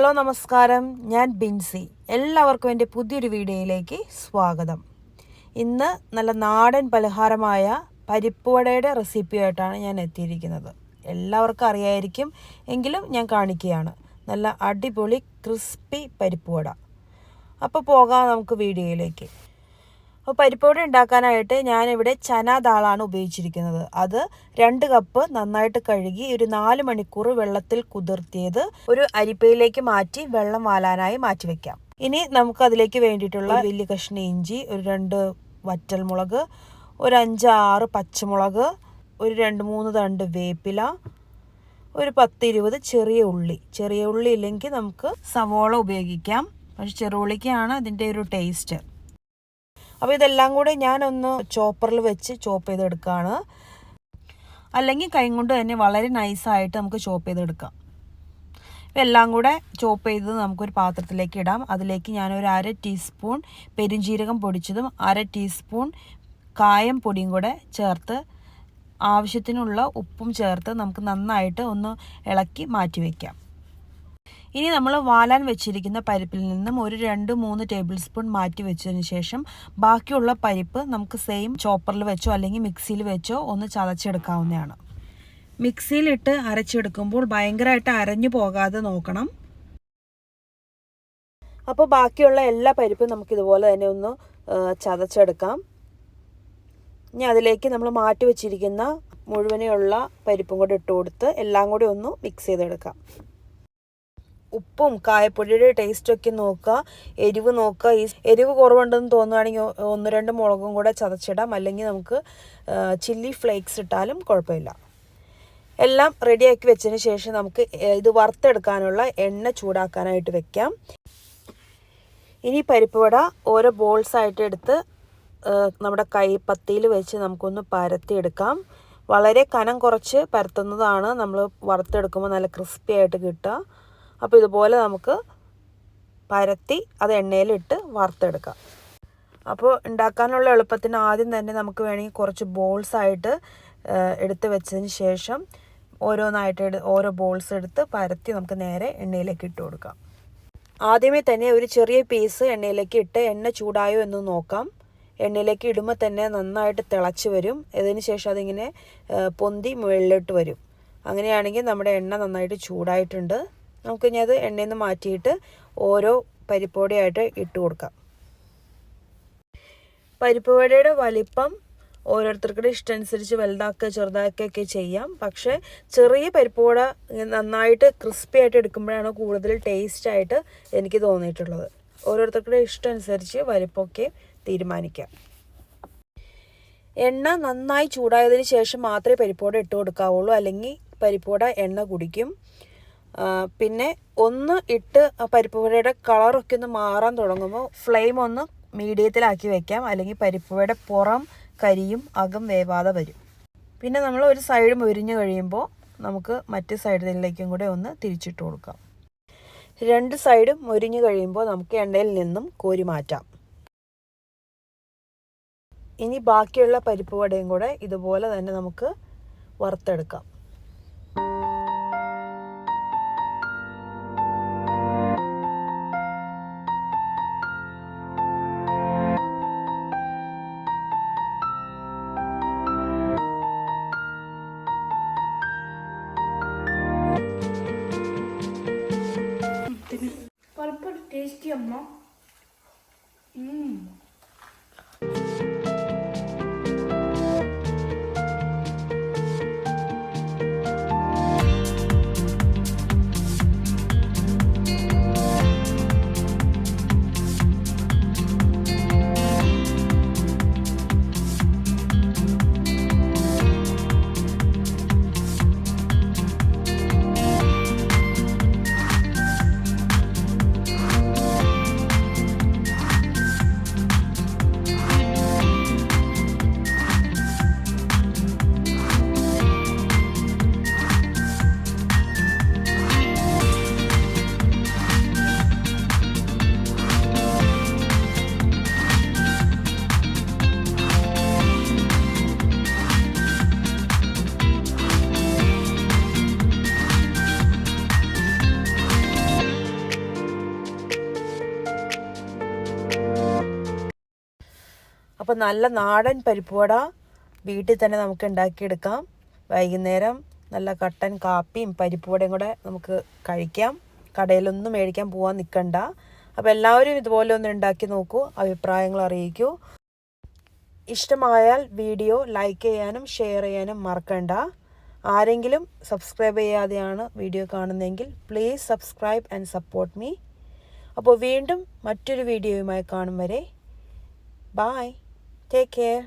Hello നമസ്കാരം, ഞാൻ ബിൻസി. എല്ലാവർക്കും എൻ്റെ പുതിയൊരു വീഡിയോയിലേക്ക് സ്വാഗതം. ഇന്ന് നല്ല നാടൻ പലഹാരമായ പരിപ്പുവടയുടെ റെസിപ്പിയായിട്ടാണ് ഞാൻ എത്തിയിരിക്കുന്നത്. എല്ലാവർക്കും അറിയായിരിക്കും, എങ്കിലും ഞാൻ കാണിക്കുകയാണ്. നല്ല അടിപൊളി ക്രിസ്പി പരിപ്പുവട. അപ്പോൾ പോകാം നമുക്ക് വീഡിയോയിലേക്ക്. അപ്പോൾ പരിപ്പുവട ഉണ്ടാക്കാനായിട്ട് ഞാനിവിടെ ചന ദാളാണ് ഉപയോഗിച്ചിരിക്കുന്നത്. അത് 2 കപ്പ് നന്നായിട്ട് കഴുകി ഒരു 4 മണിക്കൂർ വെള്ളത്തിൽ കുതിർത്തിയത് ഒരു അരിപ്പയിലേക്ക് മാറ്റി വെള്ളം വാലാനായി മാറ്റി വെക്കാം. ഇനി നമുക്ക് അതിലേക്ക് വേണ്ടിയിട്ടുള്ള വലിയ കഷ്ണം ഇഞ്ചി, ഒരു 2 വറ്റൽമുളക്, ഒരു 5-6 പച്ചമുളക്, ഒരു 2-3 തണ്ട് വേപ്പില, ഒരു 10-20 ചെറിയ ഉള്ളി ഇല്ലെങ്കിൽ നമുക്ക് സവോള ഉപയോഗിക്കാം. പക്ഷെ ചെറുള്ളിക്കാണ് അതിൻ്റെ ഒരു ടേസ്റ്റ്. അപ്പോൾ ഇതെല്ലാം കൂടെ ഞാനൊന്ന് ചോപ്പറിൽ വെച്ച് ചോപ്പ് ചെയ്തെടുക്കുകയാണ്. അല്ലെങ്കിൽ കൈ കൊണ്ട് തന്നെ വളരെ നൈസായിട്ട് നമുക്ക് ചോപ്പ് ചെയ്തെടുക്കാം. എല്ലാം കൂടെ ചോപ്പ് ചെയ്തത് നമുക്കൊരു പാത്രത്തിലേക്ക് ഇടാം. അതിലേക്ക് ഞാനൊരു 1/2 ടീസ്പൂൺ പെരുംജീരകം പൊടിച്ചതും 1/2 ടീസ്പൂൺ കായം പൊടിയും കൂടെ ചേർത്ത് ആവശ്യത്തിനുള്ള ഉപ്പും ചേർത്ത് നമുക്ക് നന്നായിട്ട് ഒന്ന് ഇളക്കി മാറ്റി വയ്ക്കാം. ഇനി നമ്മൾ വാലാൻ വെച്ചിരിക്കുന്ന പരിപ്പിൽ നിന്നും ഒരു 2-3 ടേബിൾ സ്പൂൺ മാറ്റി വെച്ചതിന് ശേഷം ബാക്കിയുള്ള പരിപ്പ് നമുക്ക് സെയിം ചോപ്പറിൽ വെച്ചോ അല്ലെങ്കിൽ മിക്സിയിൽ വെച്ചോ ഒന്ന് ചതച്ചെടുക്കാവുന്നതാണ്. മിക്സിയിലിട്ട് അരച്ചെടുക്കുമ്പോൾ ഭയങ്കരമായിട്ട് അരഞ്ഞു പോകാതെ നോക്കണം. അപ്പോൾ ബാക്കിയുള്ള എല്ലാ പരിപ്പും നമുക്ക് ഇതുപോലെ തന്നെ ഒന്ന് ചതച്ചെടുക്കാം. ഇനി അതിലേക്ക് നമ്മൾ മാറ്റി വെച്ചിരിക്കുന്ന മുഴുവനെയുള്ള പരിപ്പും കൂടെ ഇട്ട് കൊടുത്ത് എല്ലാം കൂടി ഒന്ന് മിക്സ് ചെയ്തെടുക്കാം. ഉപ്പും കായപ്പൊടിയുടെ ടേസ്റ്റൊക്കെ നോക്കുക, എരിവ് നോക്കുക. ഈ എരിവ് കുറവുണ്ടെന്ന് തോന്നുകയാണെങ്കിൽ 1-2 മുളകും കൂടെ ചതച്ചിടാം, അല്ലെങ്കിൽ നമുക്ക് ചില്ലി ഫ്ലേക്സ് ഇട്ടാലും കുഴപ്പമില്ല. എല്ലാം റെഡിയാക്കി വെച്ചതിന് ശേഷം നമുക്ക് ഇത് വറുത്തെടുക്കാനുള്ള എണ്ണ ചൂടാക്കാനായിട്ട് വെക്കാം. ഇനി പരിപ്പുവട ഓരോ ബോൾസായിട്ട് എടുത്ത് നമ്മുടെ കൈപ്പത്തിയിൽ വെച്ച് നമുക്കൊന്ന് പരത്തിയെടുക്കാം. വളരെ കനം കുറച്ച് പരത്തുന്നതാണ് നമ്മൾ വറുത്തെടുക്കുമ്പോൾ നല്ല ക്രിസ്പി ആയിട്ട് കിട്ടുക. അപ്പോൾ ഇതുപോലെ നമുക്ക് പരത്തി അത് എണ്ണയിലിട്ട് വറുത്തെടുക്കാം. അപ്പോൾ ഉണ്ടാക്കാനുള്ള എളുപ്പത്തിന് ആദ്യം തന്നെ നമുക്ക് വേണമെങ്കിൽ കുറച്ച് ബോൾസായിട്ട് എടുത്ത് വെച്ചതിന് ശേഷം ഓരോന്നായിട്ട് ഓരോ ബോൾസ് എടുത്ത് പരത്തി നമുക്ക് നേരെ എണ്ണയിലേക്ക് ഇട്ട് കൊടുക്കാം. ആദ്യമേ തന്നെ ഒരു ചെറിയ പീസ് എണ്ണയിലേക്ക് ഇട്ട് എണ്ണ ചൂടായോ എന്ന് നോക്കാം. എണ്ണയിലേക്ക് ഇടുമ്പോൾ തന്നെ നന്നായിട്ട് തിളച്ച് വരും. ഇതിന് ശേഷം അതിങ്ങനെ പൊന്തി മുകളിലോട്ട് വരും. അങ്ങനെയാണെങ്കിൽ നമ്മുടെ എണ്ണ നന്നായിട്ട് ചൂടായിട്ടുണ്ട്. നമുക്കിനി അത് എണ്ണയിൽ നിന്ന് മാറ്റിയിട്ട് ഓരോ പരിപ്പുവടയായിട്ട് ഇട്ട് കൊടുക്കാം. പരിപ്പുവടയുടെ വലിപ്പം ഓരോരുത്തർക്കുടെ ഇഷ്ടമനുസരിച്ച് വലുതാക്കുക ചെറുതാക്കുകയൊക്കെ ചെയ്യാം. പക്ഷേ ചെറിയ പരിപ്പുവട നന്നായിട്ട് ക്രിസ്പി ആയിട്ട് എടുക്കുമ്പോഴാണ് കൂടുതൽ ടേസ്റ്റായിട്ട് എനിക്ക് തോന്നിയിട്ടുള്ളത്. ഓരോരുത്തർക്കുടെ ഇഷ്ടമനുസരിച്ച് വലിപ്പമൊക്കെ തീരുമാനിക്കാം. എണ്ണ നന്നായി ചൂടായതിന് ശേഷം മാത്രമേ പരിപ്പുവട ഇട്ട് കൊടുക്കാവുള്ളൂ, അല്ലെങ്കിൽ പരിപ്പുവട എണ്ണ കുടിക്കും. പിന്നെ ഒന്ന് ഇട്ട് പരിപ്പുവടയുടെ കളറൊക്കെ ഒന്ന് മാറാൻ തുടങ്ങുമ്പോൾ ഫ്ലെയിം ഒന്ന് മീഡിയത്തിലാക്കി വെക്കാം, അല്ലെങ്കിൽ പരിപ്പുവടയുടെ പുറം കരിയും അകം വേവാതെ വരും. പിന്നെ നമ്മൾ ഒരു സൈഡ് മൊരിഞ്ഞ് കഴിയുമ്പോൾ നമുക്ക് മറ്റു സൈഡിലേക്കും കൂടെ ഒന്ന് തിരിച്ചിട്ട് കൊടുക്കാം. 2 സൈഡും മൊരിഞ്ഞ് കഴിയുമ്പോൾ നമുക്ക് എണ്ണയിൽ നിന്നും കോരി മാറ്റാം. ഇനി ബാക്കിയുള്ള പരിപ്പുവടയും കൂടെ ഇതുപോലെ തന്നെ നമുക്ക് വറുത്തെടുക്കാം. ടേസ്റ്റി അമ്മ. അപ്പോൾ നല്ല നാടൻ പരിപ്പുവട വീട്ടിൽ തന്നെ നമുക്ക് ഉണ്ടാക്കിയെടുക്കാം. വൈകുന്നേരം നല്ല കട്ടൻ കാപ്പിയും പരിപ്പുവടയും കൂടെ നമുക്ക് കഴിക്കാം. കടയിലൊന്നും മേടിക്കാൻ പോകാൻ നിൽക്കണ്ട. അപ്പോൾ എല്ലാവരും ഇതുപോലെ ഒന്ന് ഉണ്ടാക്കി നോക്കൂ, അഭിപ്രായങ്ങൾ അറിയിക്കൂ. ഇഷ്ടമായാൽ വീഡിയോ ലൈക്ക് ചെയ്യാനും ഷെയർ ചെയ്യാനും മറക്കണ്ട. ആരെങ്കിലും സബ്സ്ക്രൈബ് ചെയ്യാതെയാണ് വീഡിയോ കാണുന്നതെങ്കിൽ please subscribe and support me. അപ്പോൾ വീണ്ടും മറ്റൊരു വീഡിയോയുമായി കാണും വരെ ബൈ, ടേക്ക് കെയർ.